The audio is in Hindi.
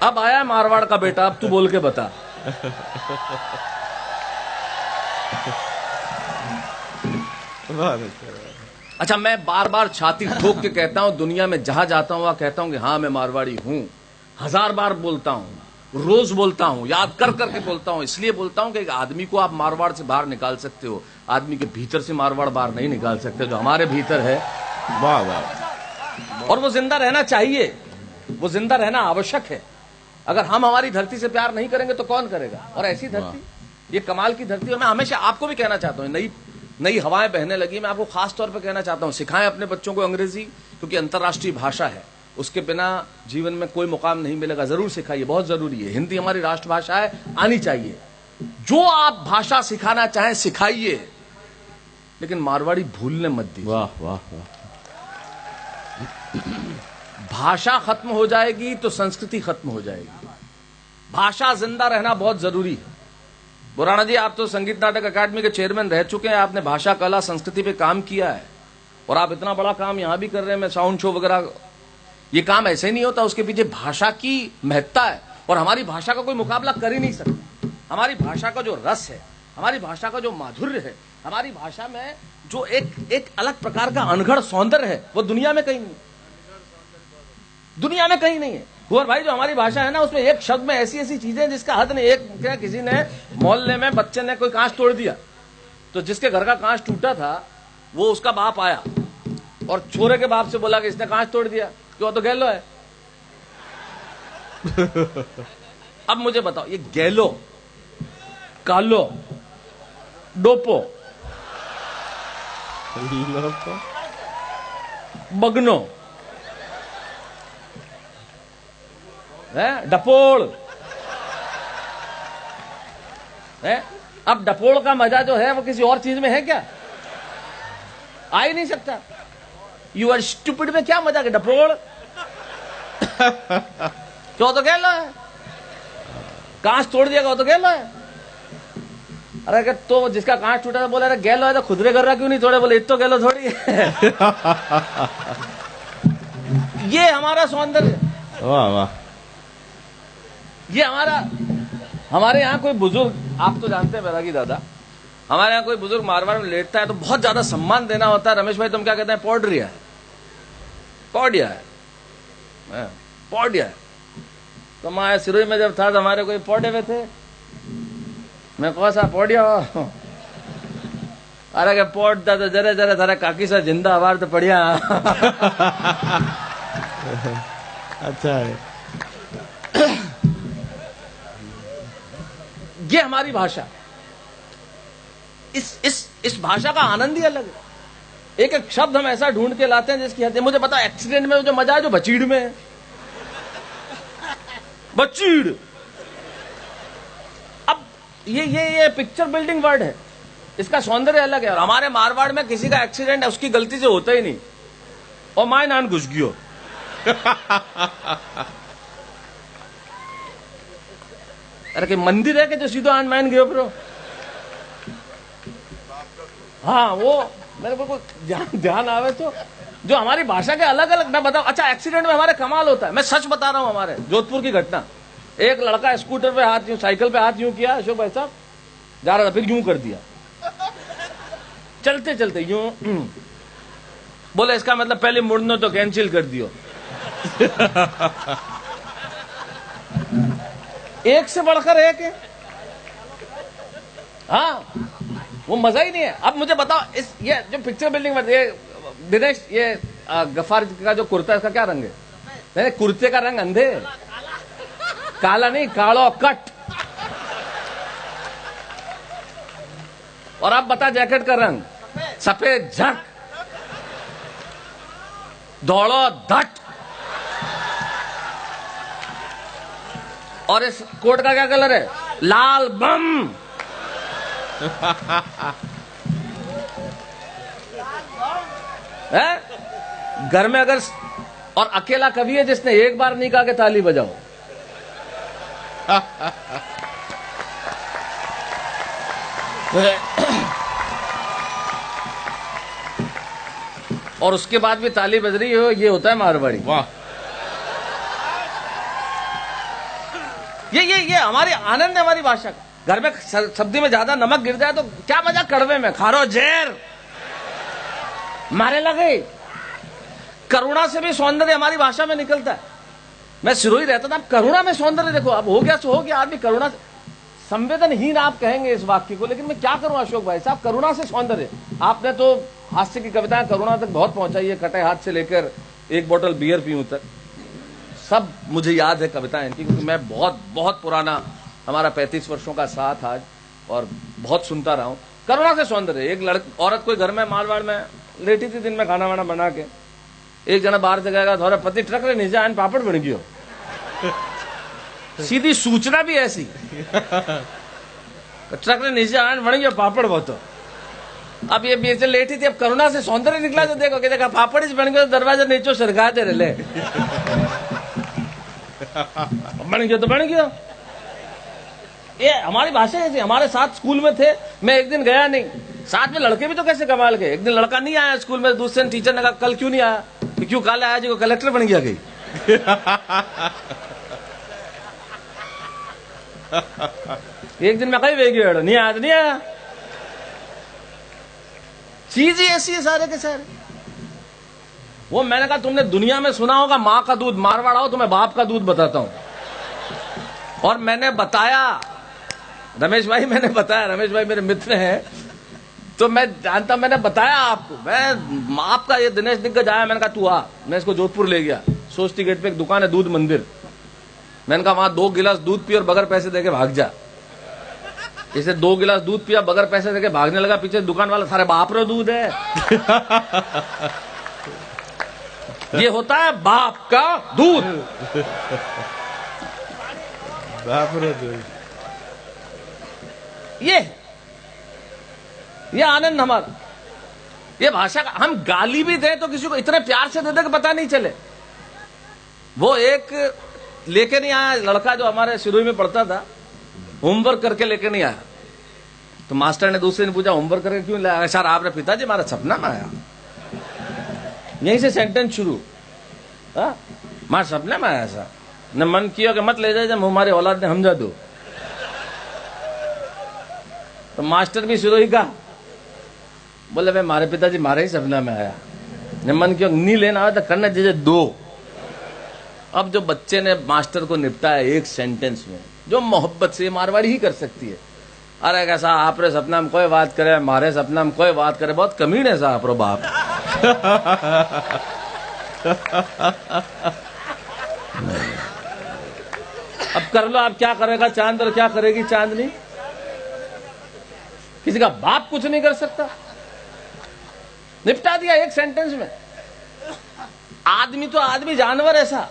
अब आया है मारवाड़ का बेटा, अब तू बोल के बता। अच्छा, मैं बार बार छाती ठोक के कहता हूं, दुनिया में जहां जाता हूं वहां कहता हूं कि हाँ मैं मारवाड़ी हूं। 1000 बार बोलता हूं, रोज बोलता हूं, याद कर करके बोलता हूं। इसलिए बोलता हूं कि एक आदमी को आप मारवाड़ से बाहर निकाल सकते हो, आदमी के भीतर से मारवाड़ बाहर नहीं निकाल सकते, जो हमारे भीतर है। वाह वाह। और वो जिंदा रहना चाहिए, वो जिंदा रहना आवश्यक है। अगर हम हमारी धरती से प्यार नहीं करेंगे तो कौन करेगा? और ऐसी धरती, ये कमाल की धरती। और मैं हमेशा आपको भी कहना चाहता हूं, नई नई हवाएं बहने लगी, मैं आपको खास तौर पर कहना चाहता हूं, सिखाएं अपने बच्चों को अंग्रेजी, क्योंकि अंतर्राष्ट्रीय भाषा है, उसके बिना जीवन में कोई मुकाम नहीं मिलेगा। जरूर सिखाइए, बहुत जरूरी है। हिंदी हमारी राष्ट्रभाषा है, आनी चाहिए। जो आप भाषा सिखाना चाहें सिखाइए, लेकिन मारवाड़ी भूलने मत दीजिए। वाह वाह वाह। भाषा खत्म हो जाएगी तो संस्कृति खत्म हो जाएगी। भाषा जिंदा रहना बहुत जरूरी है। बुराना जी, आप तो संगीत नाटक अकादमी के चेयरमैन रह चुके हैं, आपने भाषा कला संस्कृति पे काम किया है, और आप इतना बड़ा काम यहां भी कर रहे हैं। मैं साउंड शो वगैरह, ये काम ऐसे नहीं होता, उसके पीछे भाषा की महत्ता है। और हमारी भाषा का कोई मुकाबला कर ही नहीं सकता। हमारी भाषा का जो रस है, हमारी भाषा का जो माधुर्य है, हमारी भाषा में जो एक अलग प्रकार का अनघड़ सौंदर्य है, वो दुनिया में कहीं नहीं, दुनिया में कहीं नहीं है। कुंवर भाई, जो हमारी भाषा है ना, उसमें एक शब्द में ऐसी ऐसी चीजें जिसका हद नहीं। एक क्या, किसी ने मोहल्ले में बच्चे ने कोई कांच तोड़ दिया, तो जिसके घर का कांच टूटा था वो उसका बाप आया और छोरे के बाप से बोला कि इसने कांच तोड़ दिया, क्यों? तो गैलो है। अब मुझे बताओ, ये गैलो, कालो, डोपो, बगनो है, डपोड़ है। अब डपोड़ का मजा जो है वो किसी और चीज में है क्या? आ ही नहीं सकता। यू आर स्टूपिड में क्या मजा है? डपोड़ क्यों? तो गैलो है। कांच तोड़ दिया तो गैलो है। अरे अगर तो जिसका कांच टूटा था बोला, अरे गैलो है तो खुदरे कर रहा क्यों नहीं तोड़े? बोले इतो गैलो थोड़ी है। ये हमारा सौंदर्य। वाह वाह। ये हमारे यहाँ कोई बुजुर्ग, आप तो जानते हैं बैरागी दादा, हमारे यहाँ कोई बुजुर्ग मारवाड़ में लेटता है तो बहुत ज्यादा सम्मान देना होता है। रमेश भाई, तुम क्या कहते हैं? पौडिया है, पौडिया है, पौडिया है। तो मैं सिरोही में जब था तो हमारे कोई पौडे में थे, मैं कौन सा पौडिया हो? अरे के पौट था तो जरे जरे थारे काकी सा जिंदा आवार तो पढ़िया। अच्छा है। ये हमारी भाषा, इस भाषा का आनंद ही अलग है। एक एक शब्द हम ऐसा ढूंढ के लाते हैं जिसकी हद। मुझे पता, एक्सीडेंट में जो मजा है जो बचीड़ में है। बचीड़, अब ये पिक्चर बिल्डिंग वर्ड है, इसका सौंदर्य अलग है। और हमारे मारवाड़ में किसी का एक्सीडेंट है उसकी गलती से होता ही नहीं, और माय नान घुस गयो। अरे कि मंदिर है कि जो सीधो आन मान गयो ब्रो? हाँ, वो मेरे को ध्यान आवे तो जो हमारी भाषा के अलग अलग। मैं बताऊं, अच्छा एक्सीडेंट में हमारे कमाल होता है। मैं सच बता रहा हूं, हमारे जोधपुर की घटना। एक लड़का स्कूटर पे हाथ यूं, साइकिल पे हाथ यूं किया, अशोक भाई साहब जा रहा था, फिर यूं कर दिया, चलते चलते यूं। बोले इसका मतलब पहले मुड़ना तो कैंसिल कर दियो। एक से बढ़कर एक है। हाँ, वो मजा ही नहीं है। अब मुझे बताओ, ये जो पिक्चर बिल्डिंग में, ये दिनेश, ये गफ्फार का जो कुर्ता है, इसका क्या रंग है? नहीं, कुर्ते का रंग अंधे, काला नहीं, कालो कट। और अब बता जैकेट का रंग सफेद झक, दौड़ो धट। और इस कोट का क्या कलर है? लाल बम। है? घर में अगर, और अकेला कवि है जिसने एक बार नहीं कहा कि ताली बजाओ। और उसके बाद भी ताली बज रही हो, ये होता है मारवाड़ी। वाह। ये हमारी आनंद है हमारी भाषा का। घर में सब्जी में ज्यादा नमक गिर जाए तो क्या मजा, कड़वे में खारो जहर मारे लगे। करुणा से भी सौंदर्य हमारी भाषा में निकलता है। मैं सिरोही रहता था, अब करुणा में सौंदर्य देखो, अब हो गया सो हो गया, आदमी करुणा से संवेदनहीन आप कहेंगे इस वाक्य को, लेकिन मैं क्या करूं अशोक भाई साहब, करुणा से सौंदर्य। आपने तो हास्य की कविताएं करुणा तक बहुत पहुंचाई है, कटे हाथ से लेकर एक बोतल बियर पीऊं तक, सब मुझे याद है कविताएं इनकी, क्योंकि मैं बहुत बहुत पुराना, हमारा 35 वर्षों का साथ आज, और बहुत सुनता रहा हूं। करुणा से सौंदर्य। एक औरत कोई घर में मारवाड़ में लेटी थी, दिन में खाना वाना बना के, एक जना बाहर से गएगा, थोड़ा पति ट्रक रे नीचे आन पापड़ बन गयो। सीधी सूचना भी ऐसी, ट्रक ने नीचे आन बन गयो पापड़ वो तो। अब ये बीच लेटी थी, अब करुणा से सौंदर्य निकला तो देखो कि देखा पापड़ ही बन गयो, दरवाजा नीचे सरका दे रहे बन गयो तो बन गयो। ये हमारी भाषा ऐसी। हमारे साथ स्कूल में थे, मैं एक दिन गया नहीं, साथ में लड़के भी तो कैसे कमाल के। एक दिन लड़का नहीं आया स्कूल में, दूसरे दिन टीचर ने कहा कल क्यों नहीं आया, क्यों कल आया जी, वो कलेक्टर बन गया गई। एक दिन मैं कहीं वे गया, नहीं आया तो नहीं आया। चीज ही ऐसी है सारे के सारे। वो मैंने कहा तुमने दुनिया में सुना होगा मां का दूध, मारवाड़ आओ तुम्हें बाप का दूध बताता हूं। और मैंने बताया, रमेश भाई मैंने बताया, रमेश भाई मेरे मित्र हैं तो मैं जानता, मैंने बताया आपको। मैं आपका ये दिनेश दिग्गज आया, मैंने कहा तू आ, मैं इसको जोधपुर ले गया। सोस्ती गेट पे एक दुकान है दूध मंदिर, मैंने कहा वहां 2 गिलास दूध पी और बगैर पैसे देके भाग जा। इसे 2 गिलास दूध पिया, बगैर पैसे देके भागने लगा। पीछे दुकान वाला, सारे बाप रो दूध है। ये होता है बाप का दूध। बाप रे दूध। ये आनंद हमारा, ये भाषा का। हम गाली भी दें तो किसी को इतने प्यार से दे दे कि पता नहीं चले। वो एक लेके नहीं आया लड़का जो हमारे सिरोही में पढ़ता था, होमवर्क करके लेके नहीं आया, तो मास्टर ने दूसरे ने पूछा होमवर्क करके क्यों लाया। सर आपने पिताजी हमारा सपना में आया। यहीं से सेंटेंस शुरू, हमारे सपने में आया सर, ने मन किया कि मत ले जाए, जब हमारी औलाद ने समझा दो। तो मास्टर भी सिरोही का, बोले भाई मारे पिताजी मारे ही सपना में आया, ने मन किया नहीं लेना आया तो करना जैसे दो। अब जो बच्चे ने मास्टर को निपटाया एक सेंटेंस में, जो मोहब्बत से मारवाड़ी ही कर सकती है। अरे कैसा आप रे सपना में कोई बात करे, मारे सपना में कोई बात करे, बहुत कमीन है साहब रो बाप। अब कर लो आप, क्या करेगा चांद और क्या करेगी चांदनी। किसी का बाप कुछ नहीं कर सकता, निपटा दिया एक सेंटेंस में। आदमी तो आदमी, जानवर ऐसा